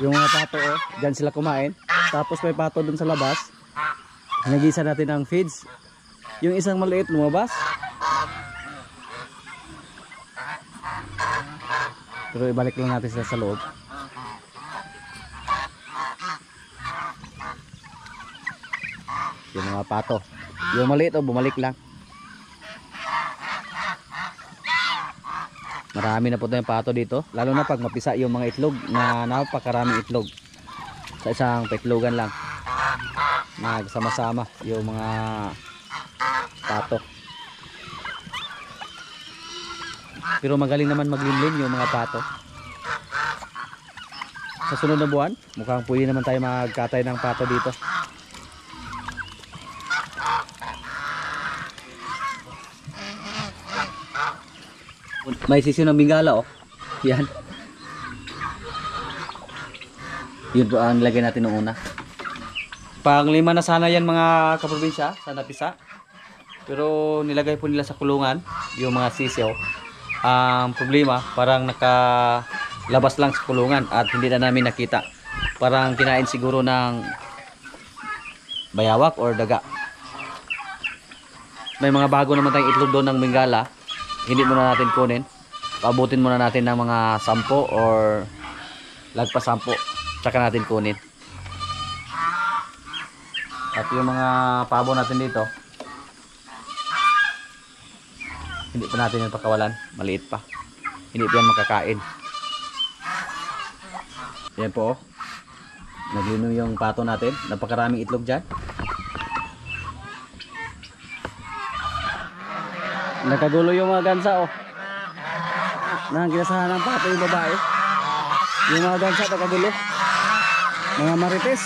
Yung mga pato, oh, dyan sila kumain. Tapos may pato dun sa labas. Nagisa natin ang feeds. Yung isang maliit lumabas. Pero ibalik lang natin sila sa loob. Yung mga pato. Yung maliit, oh, bumalik lang. Marami na po tayong pato dito. Lalo na pag mapisa yung mga itlog na napakaraming itlog. Sa isang petlogan lang. Nagsama-sama yung mga pato. Pero magaling naman maglimlim yung mga pato. Sa sunod na buwan, mukhang pwede naman tayo magkatay ng pato dito. May sisiw ng Bengala, oh. Yan. Yun po ang nilagay natin noong una. Panglima na sana yan mga kaprobinsya sa napisa. Pero nilagay po nila sa kulungan yung mga sisiw. Ang problema, parang nakalabas lang sa kulungan at hindi na namin nakita. Parang kinain siguro ng bayawak or daga. May mga bago naman tayong itlog doon ng Bengala. Hindi muna natin kunin. Paabutin muna natin ng mga 10 or lagpas 10. Tsaka natin kunin. At yung mga pabo natin dito, hindi pa natin yung pakawalan. Maliit pa. Hindi pa yan makakain. Yan po, oh. Naglinom yung pato natin. Napakaraming itlog dyan. Nakagulo yung mga gansa, oh. Nanggilasahan ng pato yung babae. Yung mga gansa nakagulo. Mga marites.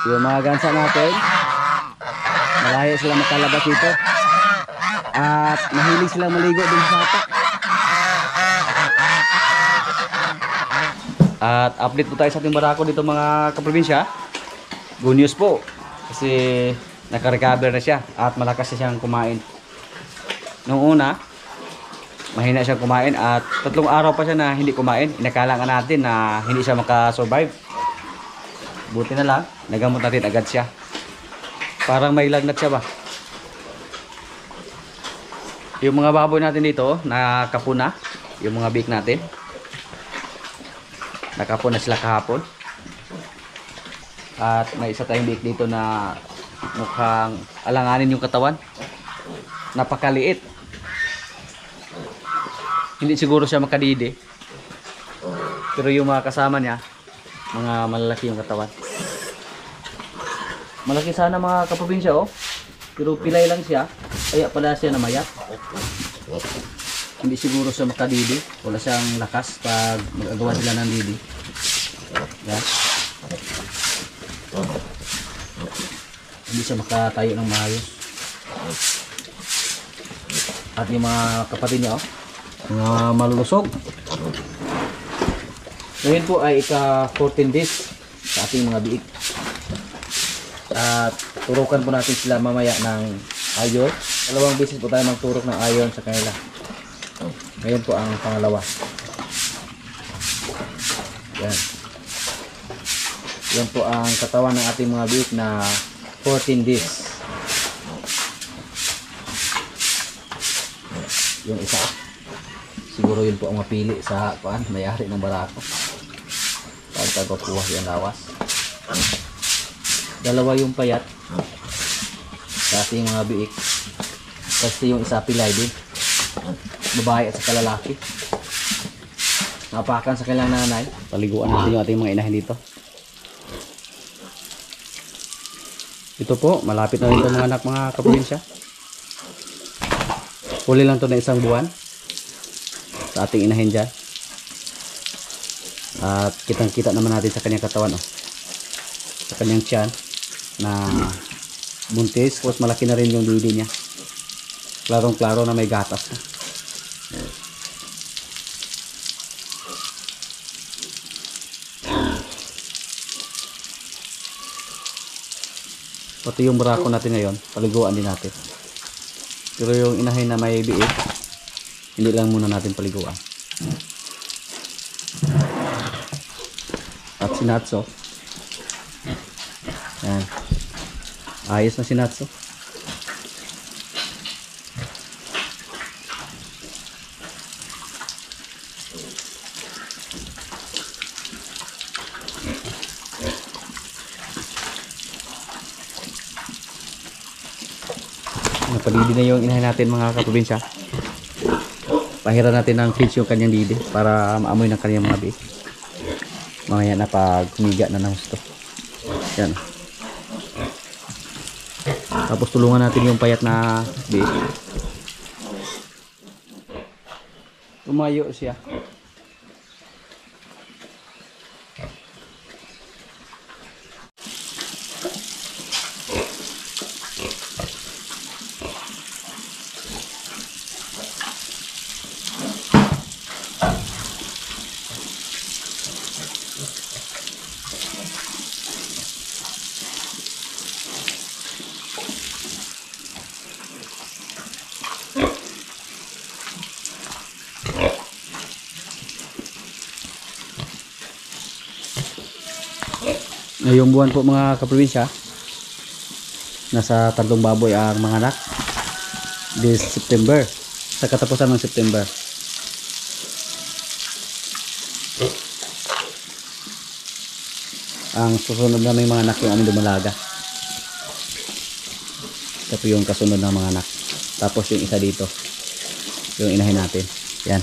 Yung mga gansa natin, malayo sila makalabas dito. At mahilig silang maligo din sa sapa. At update po tayo sa ating barako dito mga kaprobinsya. Good news po. Kasi naka-recover na siya at malakas siyang kumain. Noong una, mahina siyang kumain at 3 araw pa siya na hindi kumain. Inakalangan natin na hindi siya makasurvive. Buti na lang, nagamot natin agad siya. Parang may lagnat siya ba? Yung mga baboy natin dito, nakapuna. Yung mga beak natin. Nakapuna sila kahapon. At may isa tayong beak dito na mukhang alanganin yung katawan. Napakaliit. Hindi siguro siya makadidi. Pero yung mga kasama niya, mga malalaki yung katawan. Malaki sana mga kaprobinsya, oh. Pero pilay lang siya. Kaya pala siya namayat. Hindi siguro siya makadidi. Wala siyang lakas pag magagawa sila ng didi. Yan. Hindi siya makatayo ng maayos. At yung mga kapatid niya, oh, mga malulusog. Ngayon po ay ika-14 days sa ating mga biik. At turukan po natin sila mamaya ng iron. 2 beses po tayo magturok ng iron sa kanila. Ngayon po ang pangalawa. Yan. Yan po ang katawan ng ating mga biik na 14 days. Yung isa. Siguro yun po ang mapili sa may-ari ng barako. Pagkakuha yung lawas. 2 yung payat sa ating mga biik. Kasi yung isa pilay din. Babae at saka lalaki. Napakan sa kailang nanay. Paliguan natin yung ating mga inahin dito. Ito po, malapit na rin ito mga anak mga kaprobinsya. Huli lang ito na 1 buwan sa ating inahin dyan. At kitang kita naman natin sa kanyang katawan, oh. Sa kanyang tiyan na buntis. Tapos malaki na rin yung didi niya. Klarong klaro na may gatas na. Pati yung barako natin ngayon, paliguan din natin. Pero yung inahin na may biik, hindi lang muna natin paliguan. At si Natso. Yan. Ayos na si Natso. Napadidi na yung inahin natin mga kaprobinsya. Pahiran natin ng fish yung kanyang didi para maamoy ng kanyang mga biik. Mamaya na pag humiga na ng gusto. Yan. Tapos tulungan natin yung payat na biik. Tumayo siya. Ngayong buwan po mga kaprobinsya, nasa 3 baboy ang mga anak this September, sa katapusan ng September. Ang susunod na may mga anak yung aming dumalaga. Ito po yung kasunod ng mga anak. Tapos yung isa dito, yung inahin natin. Yan.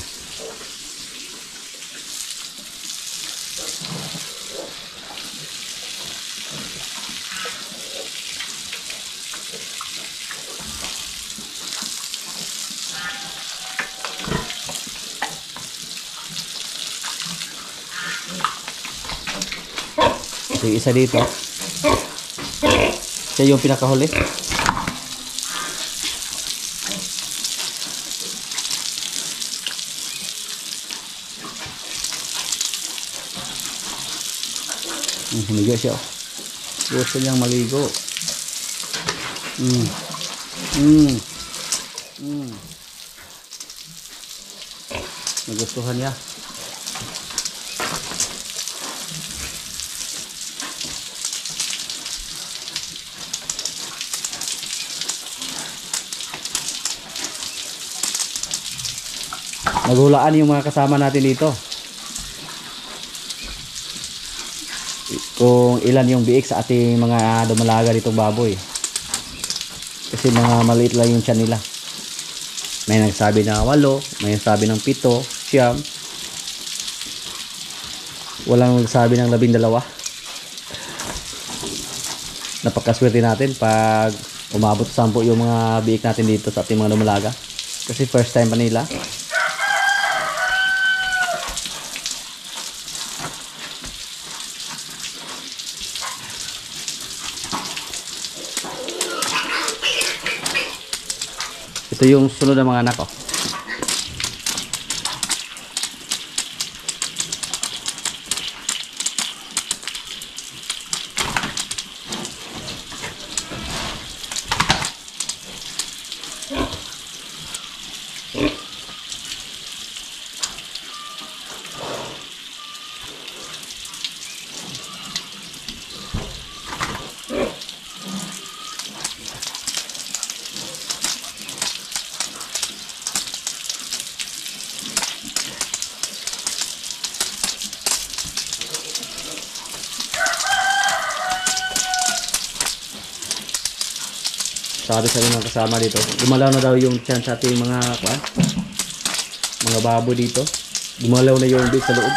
Yung isa dito, siya yung pinakahuli. Humiga siya. Gusto niyang maligo. Nagustuhan niya. Naghulaan yung mga kasama natin dito kung ilan yung biik sa ating mga dumalaga ditong baboy, kasi mga maliit lang yung tiyan nila. May nagsabi na 8, may nagsabi ng 7, 9, walang nagsabi ng 12. Napakaswerte natin pag umabot sa 10 yung mga biik natin dito sa ating mga dumalaga, kasi first time pa nila. Ito yung sunod ng mga anak ko. Sabi sa mga kasama dito, gumalaw na daw yung tiyan sa ating mga babo dito. Gumalaw na yung biik sa loob.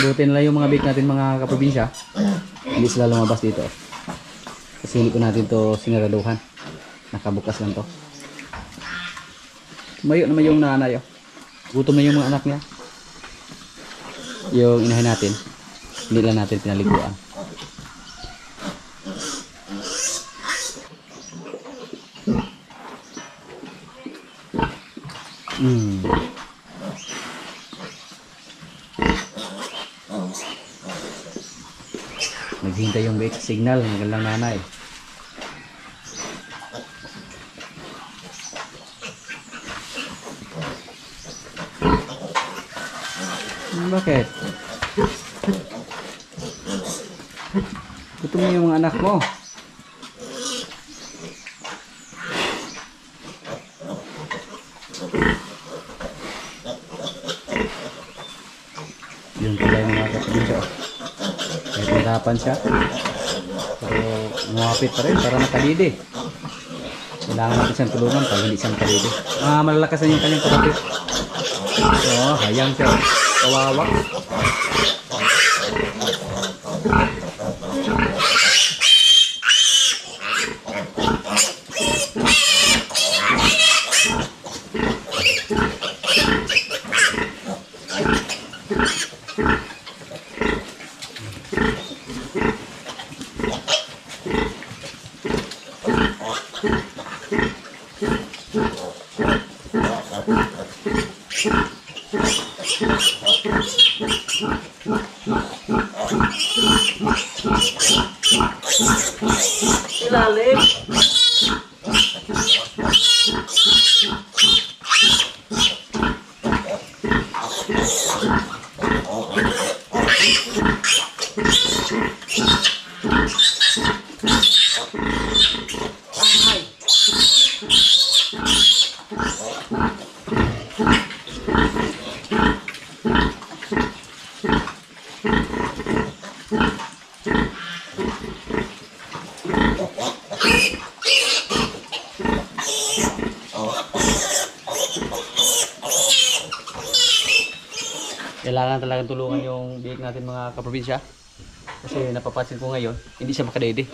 Buti na lang yung mga bake natin mga kaprobinsya. Hindi sila lumabas dito. Kasi hindi ko natin to sinaraduhan. Nakabukas lang to. Tumayo naman yung nanay. Oh. Gutom na yung mga anak niya. Yung inahin natin. Hindi lang natin pinaliguan. Naghintay yung bake signal ng galang nanay. Bakit? Gutom na yung mga anak mo. Yun pala yung mga kaprobinsya. Kahit nahirapan siya, pero umapit pa rin para makadidi. Kailangan natin siyang tulungan para hindi siyang makadidi. Malalakas na yung kanyang kapatid. So, hayang siya. Kawawa. Ilalim. Kailangan talagang tulungan yung bake natin mga kaprobinsya. Kasi napapansin ko ngayon, hindi siya makadede.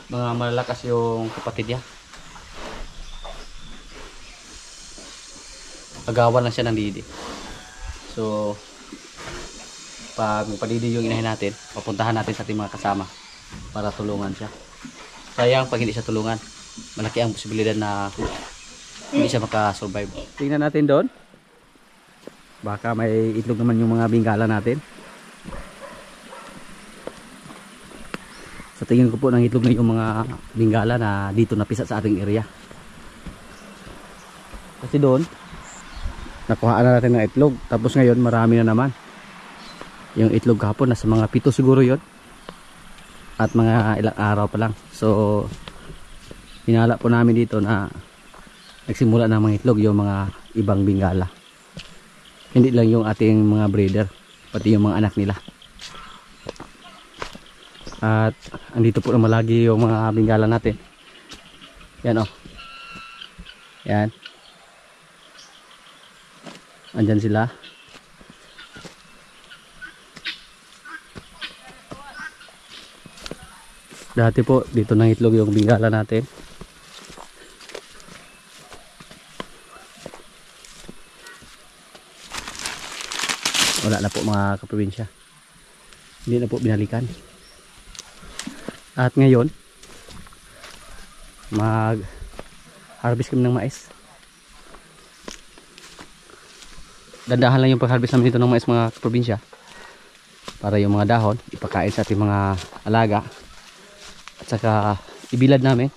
Mga malalakas yung kapatid niya. Agawan lang siya ng didi. So, pag padidi yung inahin natin, papuntahan natin sa ating mga kasama para tulungan siya. Sayang pag hindi siya tulungan, malaki ang posibilidad na hindi siya makasurvive. Tingnan natin doon. Baka may itlog naman yung mga bingala natin. Sa tingin ko po ng itlog na yung mga bingala na dito napisat sa ating area. Kasi doon, nakuhaan na natin ng itlog. Tapos ngayon marami na naman. Yung itlog kahapon nasa mga 7 siguro yon. At mga ilang araw pa lang. So, hinala po namin dito na nagsimula na mga itlog yung mga ibang bingala. Hindi lang yung ating mga breeder, pati yung mga anak nila. At andito po naman lagi yung mga bingala natin. Yan o. Yan. Andyan sila. Dati po dito nang itlog yung bingala natin. Wala na po mga kaprobinsya. Hindi na po binalikan. At ngayon, mag-harvest kami ng mais. Dandahan lang yung pag-harvest namin dito ng mais mga kaprobinsya. Para yung mga dahon, ipakain sa ating mga alaga. At saka ibilad namin.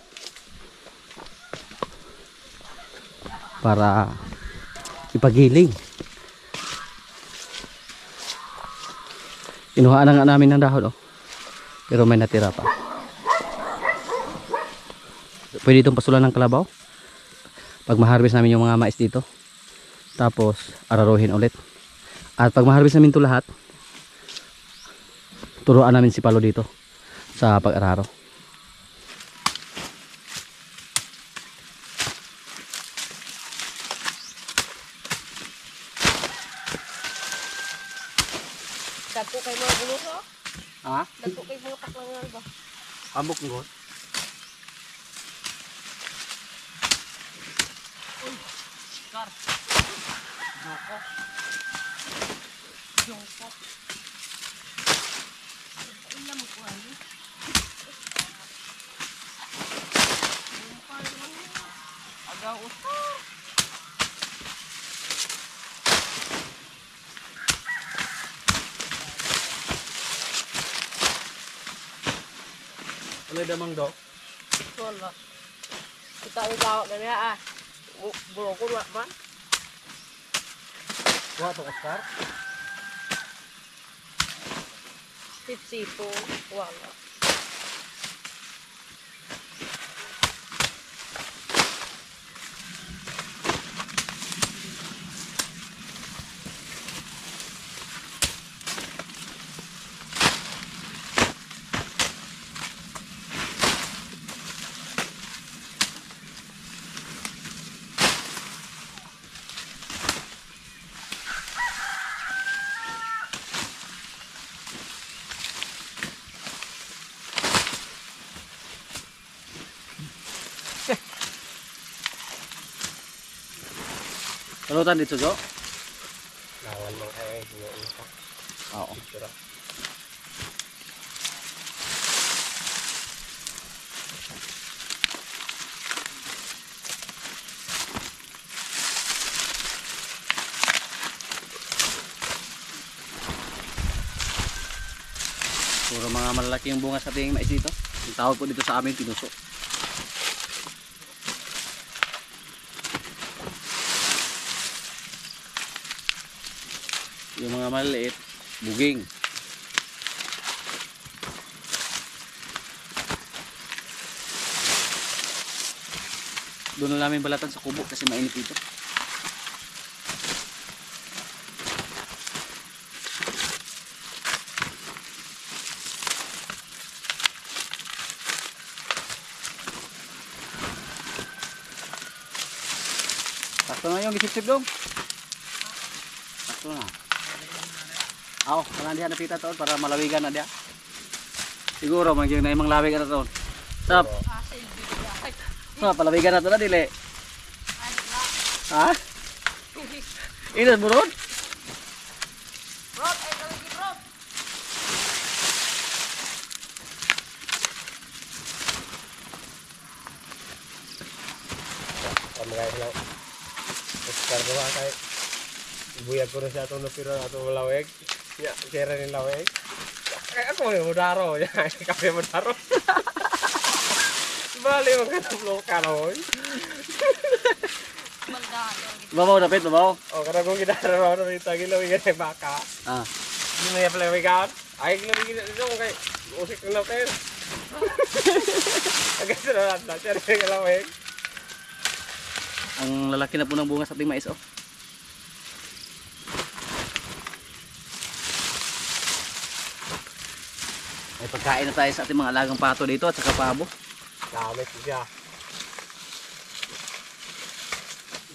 Para ipagiling. Kinuhaan na nga namin ng dahon, oh. Pero may natira pa. Pwede itong pasulan ng kalabaw. Pag ma-harvest namin yung mga mais dito. Tapos, araruhin ulit. At pag ma-harvest namin ito lahat, turuan namin si Palo dito sa pag-araro. Dagko kay mga bulot ha? Ha? Dagko kay mga paklangan ba? Ambok ng god. Kar. Joko. Joko. Ilan mo ko ano? Agaw usta. Ano damang do? Wala. Kita ni tawag na niya ah. Bulokon wala man. Wa to Oscar. Sipo. Wala. Talutan dito, Jo? Lawan mo ay ito. Oo. Picture. Puro mga malalaki yung bunga sa ating mais dito. Ang tawag po dito sa amin, pinuso. Yung mga maliliit, buging. Doon na namin balatan sa kubo kasi mainit dito. Sakto na yung gisip-sip dong. Sakto na. Aw, kanan diha napita to para malawigan na diha. Siguro man gyud na imong lawig na to. Sap. Sa palawigan na to na dili. Ha? Inas mo ron? Rod, ay kalagi rod. Pamagay lang. Oscar gawa kay buyag ko na siya ito pero ato laweg. Ya, sira ni laweg. Kaya ako yung modaro. Ya, kape modaro. Bali mo ka ng loka na hoy. Babaw dapit, babaw. O, karena kong gitara mo na rito. Gilawig ka ng baka. Ah. Hindi mo yung palawigan. Ay, gilawig ka dito. Kaya usik ng laweg. Agad na natin. Sira ni laweg. Ang lalaki na po ng bunga sa ating mais, oh. May pagkain na tayo sa ating mga alagang pato dito at saka pabo. Damit siya.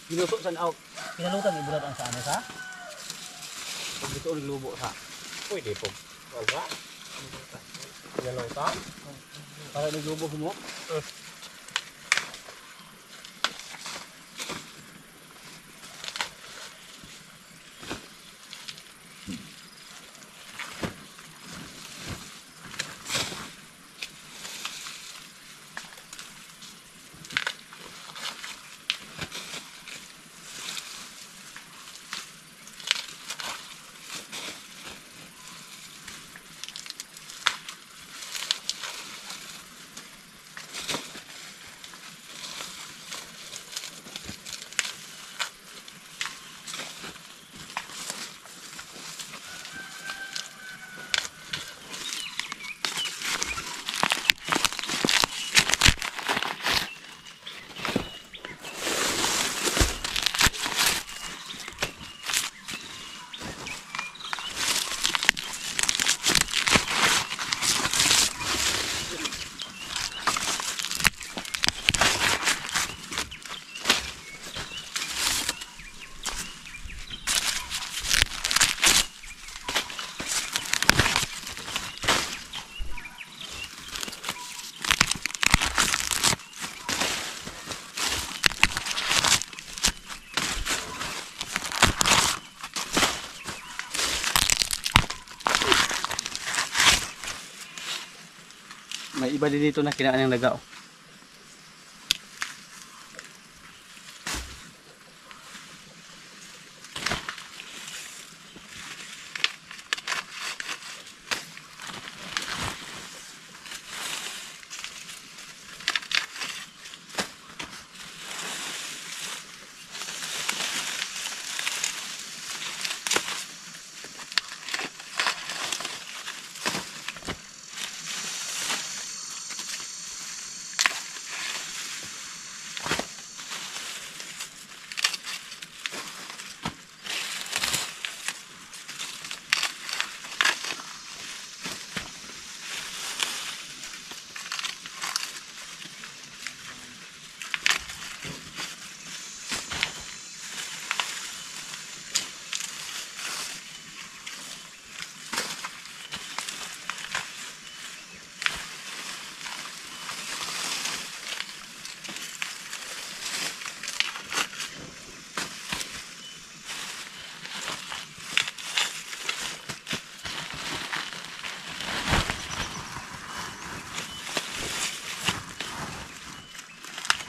Pinusok sa out. Pinalutan ibulat ang saan sa? Pag dito ulit lubo sa. Pwede po. Wala. Pinalutan. Para naglubo mo. May iba din dito na kinaan ng daga. Oh.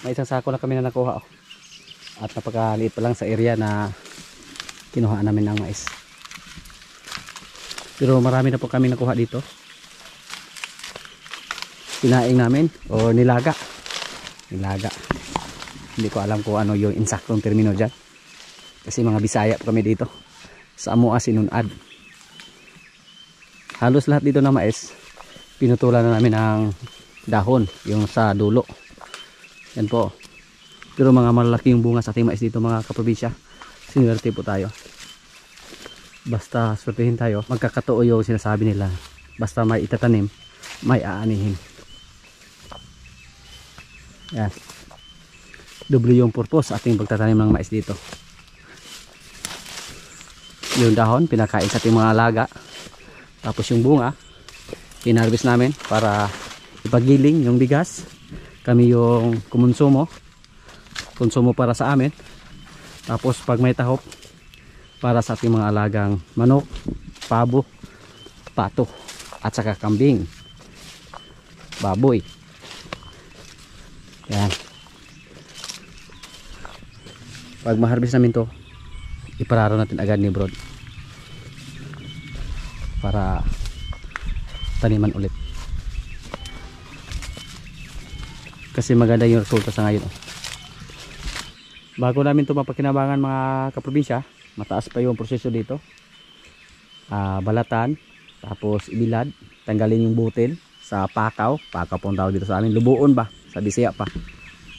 May isang sako na kami na nakuha. Oh. At napakaliit pa lang sa area na kinuha namin ng mais. Pero marami na po kami nakuha dito. Pinaing namin o nilaga. Nilaga. Hindi ko alam kung ano yung insaktong termino dyan. Kasi mga Bisaya po kami dito. Sa Amua Sinunad. Halos lahat dito na mais, pinutulan na namin ang dahon. Yung sa dulo. Yan po. Pero mga malaki yung bunga sa ating mais dito mga kaprobinsya. Sinuwerte po tayo. Basta swertihin tayo. Magkakatoo yung sinasabi nila. Basta may itatanim, may aanihin. Yan. Doble yung purpose ating pagtatanim ng mais dito. Yung dahon, pinakain sa ating mga alaga. Tapos yung bunga, pinarvest namin para ipagiling yung bigas. Kami yung kumonsumo para sa amin. Tapos pag may tahop, para sa ating mga alagang manok, pabo, pato, at saka kambing, baboy. Yan. Pag ma-harvest namin to, ipararo natin agad ni Brod para taniman ulit. Kasi maganda yung resulta sa ngayon. Bago namin ito mapakinabangan mga kaprobinsya, mataas pa yung proseso dito. Balatan, tapos ibilad, tanggalin yung butil sa pakaw. Pakaw po ang tawag dito sa amin. Lubuon ba? Sa Bisaya pa.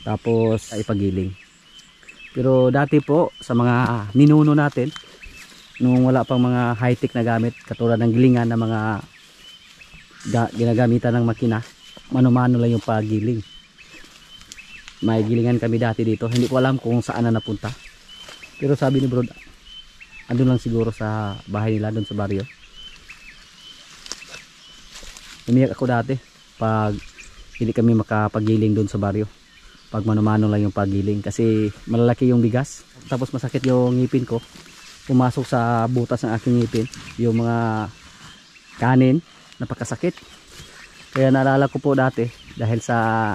Tapos ipagiling. Pero dati po sa mga ninuno natin, nung wala pang mga high-tech na gamit, katulad ng gilingan na mga ginagamitan ng makina, mano-mano lang yung pagiling. May gilingan kami dati dito. Hindi ko alam kung saan na napunta. Pero sabi ni Brod, andun lang siguro sa bahay nila, doon sa baryo. Umiyak ako dati pag hindi kami makapagiling doon sa baryo. Pag mano-mano lang yung pagiling. Kasi malalaki yung bigas. Tapos masakit yung ngipin ko. Pumasok sa butas ng aking ngipin. Yung mga kanin, napakasakit. Kaya naalala ko po dati, dahil sa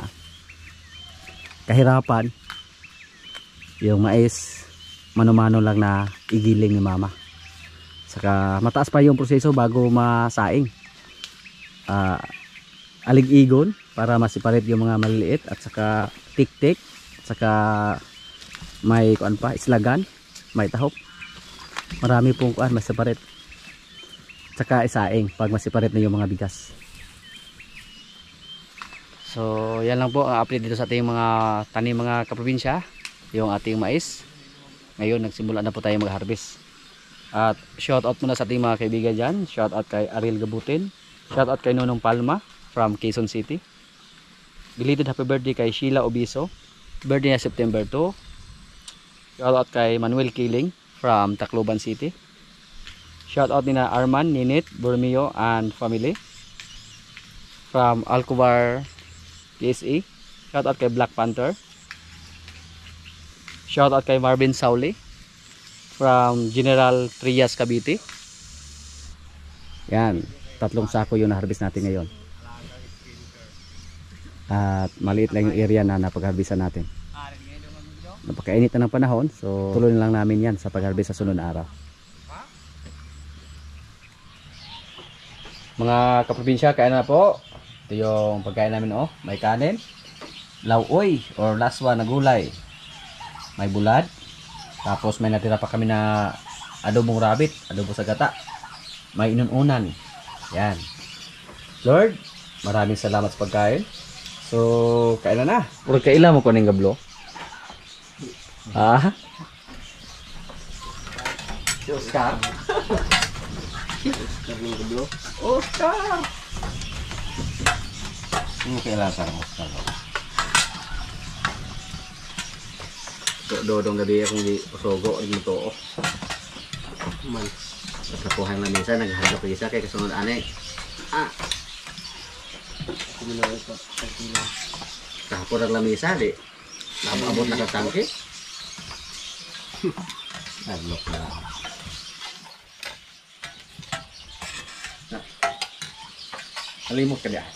kahirapan, yung mais mano-mano lang na igiling ni mama. Saka mataas pa yung proseso bago masaing. Alig-igon para masiparit yung mga maliliit, at saka tik-tik, at saka may kuan pa, islagan, may tahop. Marami pong kuan masiparit. Saka isaing pag masiparit na yung mga bigas. So yan lang po ang update dito sa ating mga tanim mga kaprobinsya, yung ating mais. Ngayon nagsimula na po tayo mag-harvest. At shout out muna sa ating mga kaibigan dyan. Shout out kay Ariel Gabutin. Shout out kay Nonong Palma from Quezon City. Belated happy birthday kay Sheila Obiso, birthday niya September 2. Shout out kay Manuel Kiling from Tacloban City. Shout out nina Arman, Ninit, Bormio and family from Alcobar, PSA. Shout out kay Black Panther. Shout out kay Marvin Sauli from General Trias, Cavite. Yan, 3 sako yung na-harvest natin ngayon. At maliit lang yung area na napag-harvestan natin. Napakainit na ng panahon, so tuloy na lang namin yan sa pag-harvest sa sunod na araw. Mga kaprobinsya, kain na po. Ito yung pagkain namin, oh. May kanin, lauoy or laswa na gulay, may bulad, tapos may natira pa kami na adobong rabbit, adobo sa gata, may inununan. Yan. Lord, maraming salamat sa pagkain. So, kain na na. Puro kaila mo ko ng gablo. Ah? Si Oscar? Oscar ng gablo. Oscar! Ano kailangan sa Oscar? Dodong gabi akong di usogo ang muto. Man. Sa kapuhan na minsan, naghahanap ko isa kay kasunod ane. Ah, Kuminaw ito. Pagkilang. kahapon ang lamisa, di. Abot na sa tangke. Nalok na lang. Halimot ka diyan.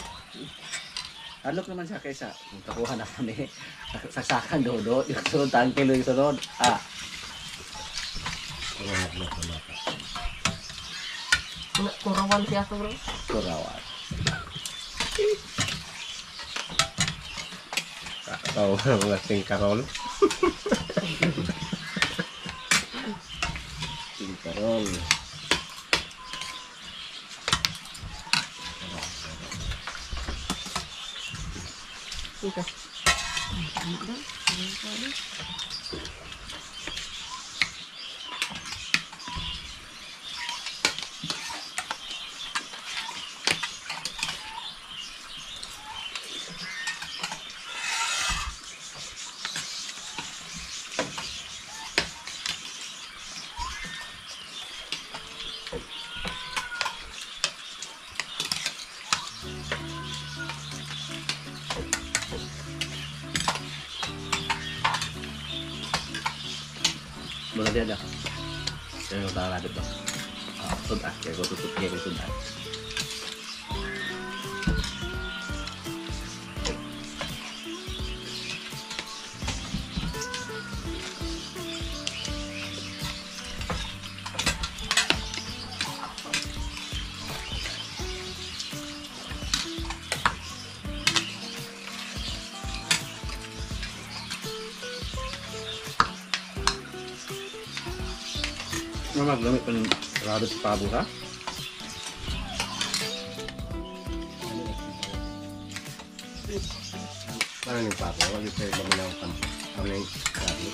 Alok naman siya kaysa kung kakuha na kami. Saksakan dodo, yung sunod tangke lo yung sunod. Ah, Nalok na lang. Kurawan siya to bro. kurawan. Kau mga singkarol. Singkarol. Okay. Mula dia dah. Saya tahu ada tu. Ah, sudah. Kayak gua tutup kayak sudah. Mama, gamit pa ng rabbit pabo ha? Parang yung papo. Wag yung pwede kami ng kami ng sabi.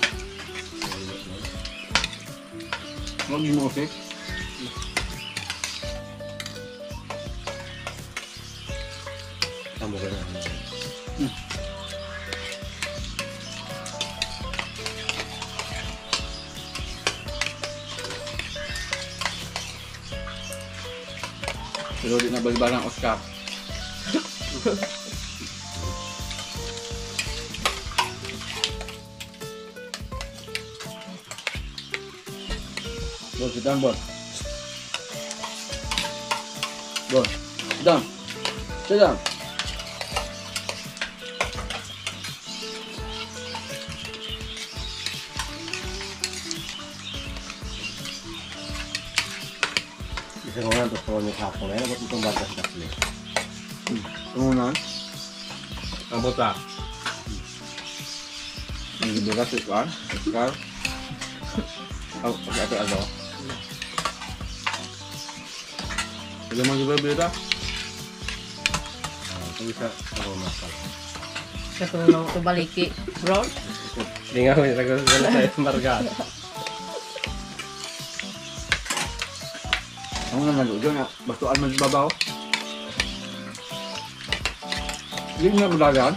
Huwag mo okay? Tamo ka na. Pero di na balibalang Oscar. Bos, sit down, bos. Bos, sit down. Sit down. Isa ko nga gusto ko yung kapo. Ngayon, ba't itong batas kasli? Tumunan. Ang buta. Ang gibigas ito, Oscar. Oh, okay, ano? Hindi mo gibibira? Ito isa ako masal. Sa tulo to baliki, bro. Hindi nga ako yung nagkakala sa margat. Ang nga naludo na, batuan man babaw. Hindi nga madagan.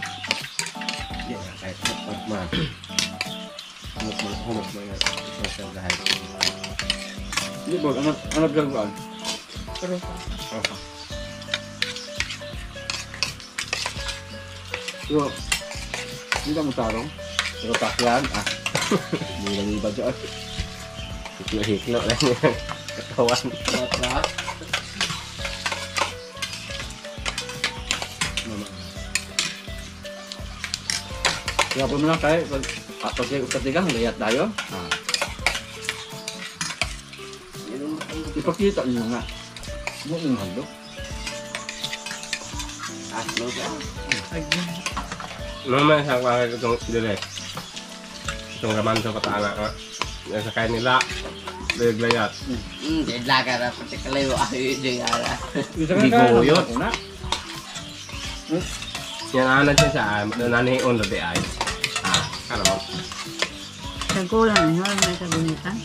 Hindi nga, kahit pagman. Humok mo nga. Isang siyang dahil. Hindi bro, anak gagawin. Pero pa. Okay. So, hindi ka matarong. Pero paklan, ah. Hindi lang iba dyan. Hiklo-hiklo lang yan. Katawan. Patras. Mama. Kaya po muna kayo, pag katigang, layat tayo. Ipakita niyo nga. Ano yung halo? Aslo siya. Naman sa mga itong dire. Itong gaman sa patana nga. Yung sa kain nila, layat. Dila ka na pati kalayo ayo di ara. Biguyot. Yan anan siya sa nanion labi ay. Kala mo. Sa kulang, may kabunitan.